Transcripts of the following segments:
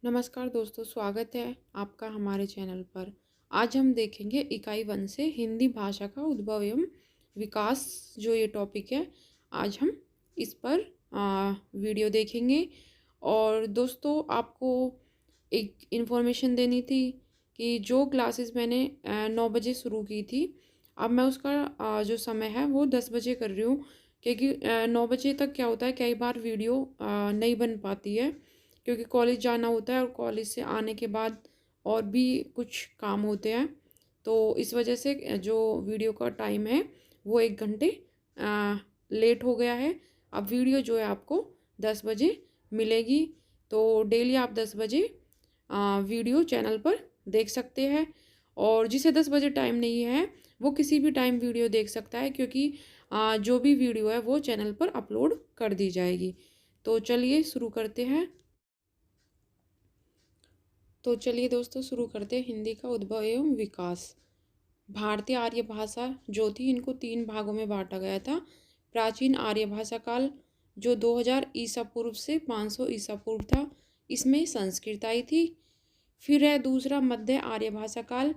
नमस्कार दोस्तों, स्वागत है आपका हमारे चैनल पर। आज हम देखेंगे इकाई 1 से हिंदी भाषा का उद्भव एवं विकास, जो ये टॉपिक है। आज हम इस पर वीडियो देखेंगे। और दोस्तों, आपको एक इन्फॉर्मेशन देनी थी कि जो क्लासेस मैंने 9 बजे शुरू की थी, अब मैं उसका जो समय है वो 10 बजे कर रही हूँ, क्योंकि 9 बजे तक क्या होता है, कई बार वीडियो नहीं बन पाती है, क्योंकि कॉलेज जाना होता है और कॉलेज से आने के बाद और भी कुछ काम होते हैं। तो इस वजह से जो वीडियो का टाइम है वो 1 घंटे लेट हो गया है। अब वीडियो जो है आपको 10 बजे मिलेगी। तो डेली आप 10 बजे वीडियो चैनल पर देख सकते हैं। और जिसे 10 बजे टाइम नहीं है वो किसी भी टाइम वीडियो देख सकता है, क्योंकि जो भी वीडियो है वो चैनल पर अपलोड कर दी जाएगी। तो चलिए शुरू करते हैं। तो चलिए दोस्तों, शुरू करते हैं हिंदी का उद्भव एवं विकास। भारतीय आर्य भाषा जो थी, इनको 3 भागों में बांटा गया था। प्राचीन आर्य भाषा काल, जो 2000 ईसा पूर्व से 500 ईसा पूर्व था, इसमें संस्कृत आई थी। फिर है दूसरा मध्य आर्य भाषा काल,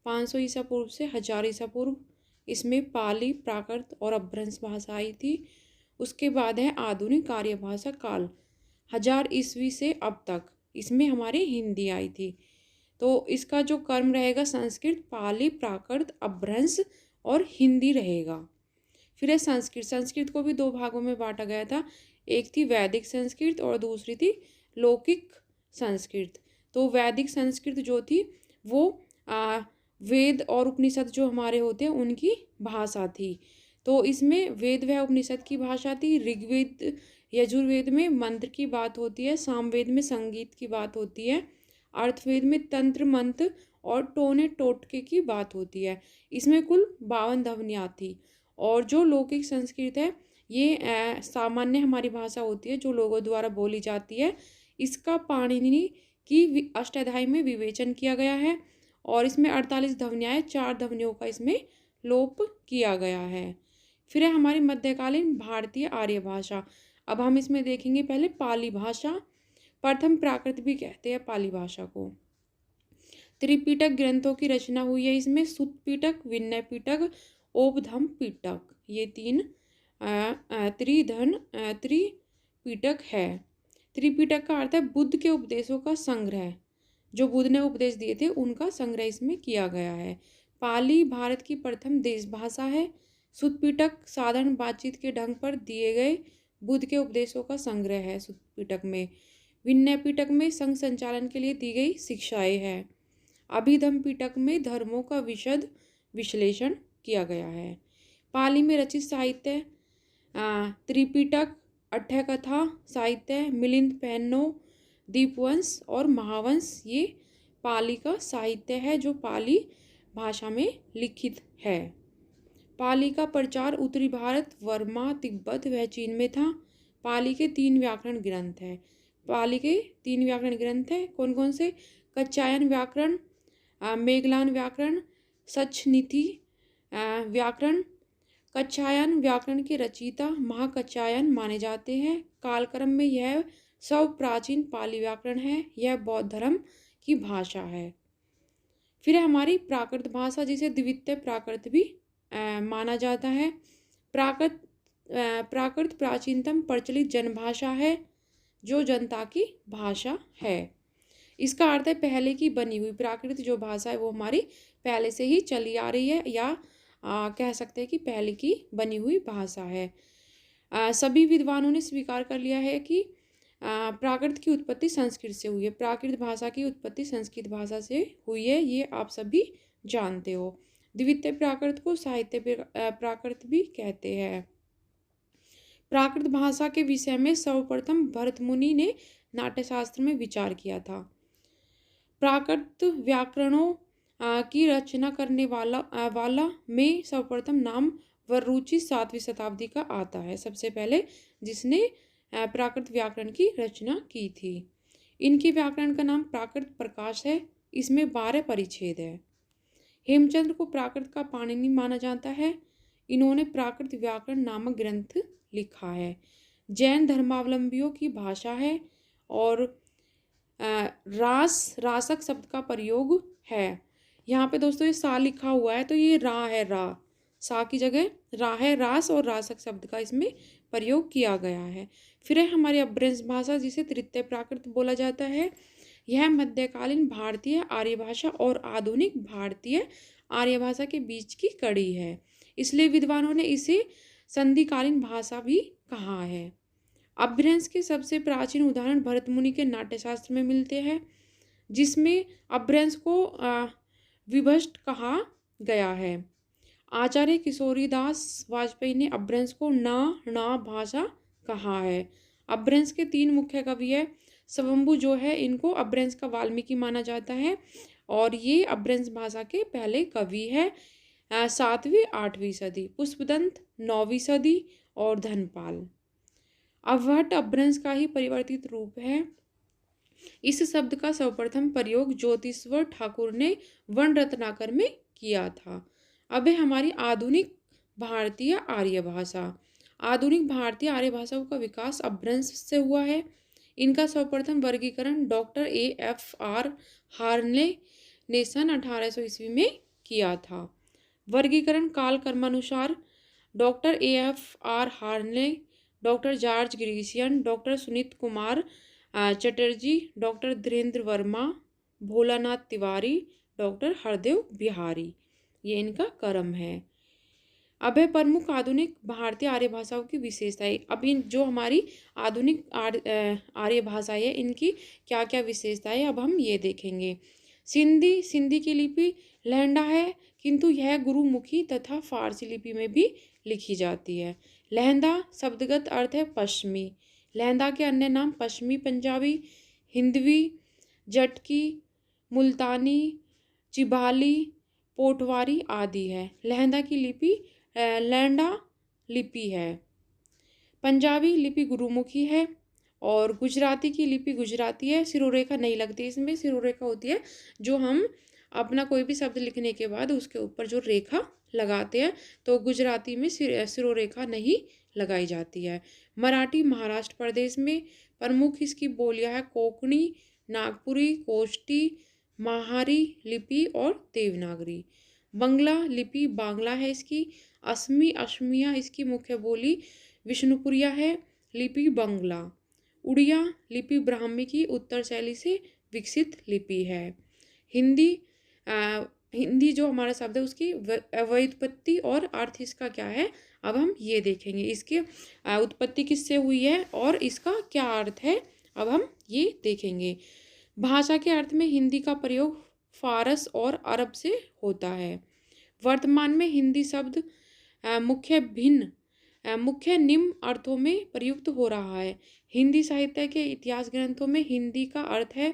500 ईसा पूर्व से 1000 ईसा पूर्व, इसमें पाली, प्राकृत और अपभ्रंश भाषा आई थी। उसके बाद है आधुनिक आर्य भाषा काल, 1000 ईस्वी से अब तक, इसमें हमारी हिंदी आई थी। तो इसका जो क्रम रहेगा, संस्कृत, पाली, प्राकृत, अपभ्रंश और हिंदी रहेगा। फिर है संस्कृत। संस्कृत को भी 2 भागों में बांटा गया था। एक थी वैदिक संस्कृत और दूसरी थी लौकिक संस्कृत। तो वैदिक संस्कृत जो थी वो वेद और उपनिषद जो हमारे होते हैं उनकी भाषा थी। तो इसमें वेद व उपनिषद की भाषा थी। ऋग्वेद, यजुर्वेद में मंत्र की बात होती है, सामवेद में संगीत की बात होती है, अर्थवेद में तंत्र मंत्र और टोने टोटके की बात होती है। इसमें कुल 52 ध्वनियाँ थी। और जो लौकिक संस्कृत है, ये सामान्य हमारी भाषा होती है जो लोगों द्वारा बोली जाती है। इसका पाणिनि की अष्टाध्यायी में विवेचन किया गया है और इसमें 48 ध्वनियाँ हैं, 4 ध्वनियों का इसमें लोप किया गया है। फिर है हमारी मध्यकालीन भारतीय आर्य भाषा। अब हम इसमें देखेंगे पहले पाली भाषा। प्रथम प्राकृत भी कहते हैं पाली भाषा को। त्रिपिटक ग्रंथों की रचना हुई है इसमें। सुत पिटक, विनय पिटक, ओपधम पिटक, ये 3 त्रिपिटक है। त्रिपिटक का अर्थ है बुद्ध के उपदेशों का संग्रह। जो बुद्ध ने उपदेश दिए थे उनका संग्रह इसमें किया गया है। पाली भारत की प्रथम देश भाषा है। सुतपिटक साधारण बातचीत के ढंग पर दिए गए बुद्ध के उपदेशों का संग्रह है सुतपिटक में। विनय पिटक में संघ संचालन के लिए दी गई शिक्षाएं हैं। अभिधम पिटक में धर्मों का विशद विश्लेषण किया गया है। पाली में रचित साहित्य त्रिपिटक, अट्ठकथा साहित्य, मिलिंद पैन्नो, दीपवंश और महावंश, ये पाली का साहित्य है जो पाली भाषा में लिखित है। पाली का प्रचार उत्तरी भारत, वर्मा, तिब्बत व चीन में था। पाली के 3 व्याकरण ग्रंथ हैं। पाली के 3 व्याकरण ग्रंथ हैं। कौन कौन से? कच्चायन व्याकरण, मेघलान व्याकरण, सचनिथि व्याकरण। कच्चायन व्याकरण के रचयिता महाकच्चायन माने जाते हैं। कालक्रम में यह सब प्राचीन पाली व्याकरण है। यह बौद्ध धर्म की भाषा है। फिर है हमारी प्राकृत भाषा, जिसे द्वितीय प्राकृत भी माना जाता है। प्राकृत प्राचीनतम प्रचलित जनभाषा है, जो जनता की भाषा है। इसका अर्थ है पहले की बनी हुई। प्राकृत जो भाषा है वो हमारी पहले से ही चली आ रही है, या कह सकते हैं कि पहले की बनी हुई भाषा है। सभी विद्वानों ने स्वीकार कर लिया है कि प्राकृत की उत्पत्ति संस्कृत से हुई है। प्राकृत भाषा की उत्पत्ति संस्कृत भाषा से हुई है, ये आप सभी जानते हो। द्वितीय प्राकृत को साहित्य प्राकृत भी कहते हैं। प्राकृत भाषा के विषय में सर्वप्रथम भरत मुनि ने नाट्यशास्त्र में विचार किया था। प्राकृत व्याकरणों की रचना करने वाला में सर्वप्रथम नाम वररुचि 7वीं शताब्दी का आता है, सबसे पहले जिसने प्राकृत व्याकरण की रचना की थी। इनकी व्याकरण का नाम प्राकृत प्रकाश है। इसमें 12 परिच्छेद है। हेमचंद्र को प्राकृत का पाणिनि माना जाता है। इन्होंने प्राकृत व्याकरण नामक ग्रंथ लिखा है। जैन धर्मावलंबियों की भाषा है और रासक शब्द का प्रयोग है। यहाँ पे दोस्तों ये सा लिखा हुआ है तो ये रा है, रा, सा की जगह रा है, रास और रासक शब्द का इसमें प्रयोग किया गया है। फिर है हमारी अपभ्रंश भाषा जिसे तृतीय प्राकृत बोला जाता है। यह मध्यकालीन भारतीय आर्य भाषा और आधुनिक भारतीय आर्य भाषा के बीच की कड़ी है, इसलिए विद्वानों ने इसे संधिकालीन भाषा भी कहा है। अपभ्रंश के सबसे प्राचीन उदाहरण भरत मुनि के नाट्यशास्त्र में मिलते हैं, जिसमें अपभ्रंश को विभक्त कहा गया है। आचार्य किशोरीदास वाजपेयी ने अपभ्रंश को ना भाषा कहा है। अपभ्रंश के 3 मुख्य कवि है। स्वयंभू जो है इनको अपभ्रंश का वाल्मीकि माना जाता है और ये अपभ्रंश भाषा के पहले कवि है। 7वीं 8वीं सदी, पुष्पदंत 9वीं सदी और धनपाल। अवहट अपभ्रंश का ही परिवर्तित रूप है। इस शब्द का सर्वप्रथम प्रयोग ज्योतिश्वर ठाकुर ने वन रत्नाकर में किया था। अब है हमारी आधुनिक भारतीय आर्य भाषा। आधुनिक भारतीय आर्य भाषाओं का विकास अपभ्रंश से हुआ है। इनका सर्वप्रथम वर्गीकरण डॉक्टर A.F.R. हार्नले ने सन 1800 ईस्वी में किया था। वर्गीकरण काल क्रमानुसार doctor A.F.R. Hoernle, doctor George Grecian, doctor Sunit Kumar Chatterjee, doctor Dhirendra Verma, Bholanath Tiwari, doctor Hardev Bihari, ये इनका क्रम है। अब है प्रमुख आधुनिक भारतीय आर्य भाषाओं की विशेषताएं। अब इन जो हमारी आधुनिक आर्य भाषाएं है इनकी क्या क्या विशेषताएं अब हम ये देखेंगे। सिंधी की लिपि लहंडा है, किंतु यह गुरुमुखी तथा फारसी लिपि में भी लिखी जाती है। लहंदा शब्दगत अर्थ है पश्चिमी। लहंदा के अन्य नाम पश्चिमी पंजाबी, हिंदवी, जटकी, मुल्तानी, चिबाली, पोटवारी आदि है। लहंदा की लिपि लैंडा लिपि है। पंजाबी लिपि गुरुमुखी है और गुजराती की लिपि गुजराती है। सिरोरेखा नहीं लगती इसमें। सिरोरेखा होती है जो हम अपना कोई भी शब्द लिखने के बाद उसके ऊपर जो रेखा लगाते हैं, तो गुजराती में सिरोरेखा नहीं लगाई जाती है। मराठी महाराष्ट्र प्रदेश में प्रमुख इसकी बोलियां है कोंकणी, नागपुरी, कोष्टी, महारी लिपि और देवनागरी। बंगला लिपि बांग्ला है इसकी। असमिया इसकी मुख्य बोली। विष्णुपुरिया है लिपि बंगला। उड़िया लिपि ब्राह्मी की उत्तर शैली से विकसित लिपि है। हिंदी जो हमारा शब्द है उसकी व्युत्पत्ति और अर्थ इसका क्या है अब हम ये देखेंगे। इसकी उत्पत्ति किससे हुई है और इसका क्या अर्थ है अब हम ये देखेंगे। भाषा के अर्थ में हिंदी का प्रयोग फारस और अरब से होता है। वर्तमान में हिंदी शब्द मुख्य निम्न अर्थों में प्रयुक्त हो रहा है। हिंदी साहित्य के इतिहास ग्रंथों में हिंदी का अर्थ है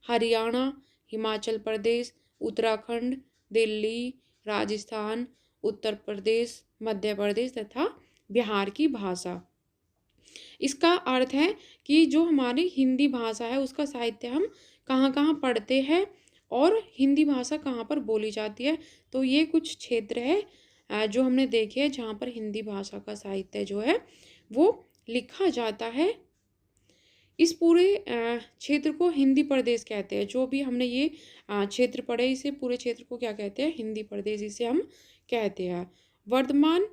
हरियाणा, हिमाचल प्रदेश, उत्तराखंड, दिल्ली, राजस्थान, उत्तर प्रदेश, मध्य प्रदेश तथा बिहार की भाषा। इसका अर्थ है कि जो हमारी हिंदी भाषा है उसका साहित्य हम कहाँ कहाँ पढ़ते हैं और हिंदी भाषा कहाँ पर बोली जाती है। तो ये कुछ क्षेत्र है जो हमने देखे हैं जहाँ पर हिंदी भाषा का साहित्य जो है वो लिखा जाता है। इस पूरे क्षेत्र को हिंदी प्रदेश कहते हैं। जो भी हमने ये क्षेत्र पढ़े इसे पूरे क्षेत्र को क्या कहते हैं, हिंदी प्रदेश इसे हम कहते हैं। वर्तमान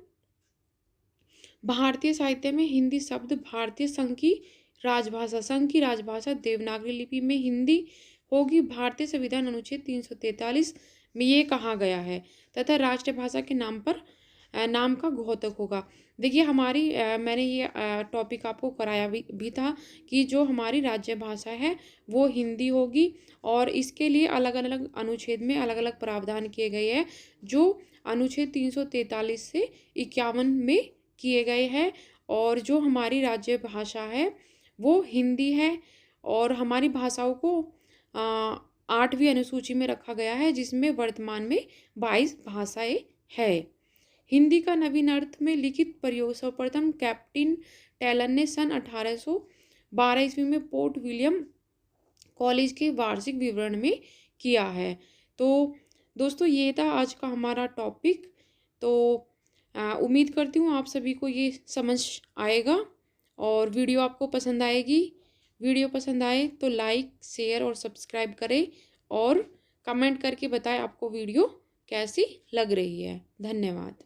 भारतीय साहित्य में हिंदी शब्द भारतीय संघ की राजभाषा देवनागरी लिपि में हिंदी होगी। भारतीय संविधान अनुच्छेद 343 में ये कहा गया है तथा राष्ट्रभाषा के नाम का घोतक होगा। देखिए हमारी मैंने ये टॉपिक आपको कराया भी था कि जो हमारी राज्य भाषा है वो हिंदी होगी और इसके लिए अलग अलग अनुच्छेद में अलग अलग प्रावधान किए गए हैं जो अनुच्छेद 343 से 51 में किए गए हैं। और जो हमारी राज्य भाषा है वो हिंदी है और हमारी भाषाओं को 8वीं अनुसूची में रखा गया है जिसमें वर्तमान में 22 भाषाएं हैं। हिंदी का नवीन अर्थ में लिखित प्रयोग सर्वप्रथम कैप्टन टेलर ने सन 1812 ईस्वी में पोर्ट विलियम कॉलेज के वार्षिक विवरण में किया है। तो दोस्तों ये था आज का हमारा टॉपिक। तो उम्मीद करती हूँ आप सभी को ये समझ आएगा और वीडियो आपको पसंद आएगी। वीडियो पसंद आए तो लाइक, शेयर और सब्सक्राइब करें और कमेंट करके बताएं आपको वीडियो कैसी लग रही है। धन्यवाद।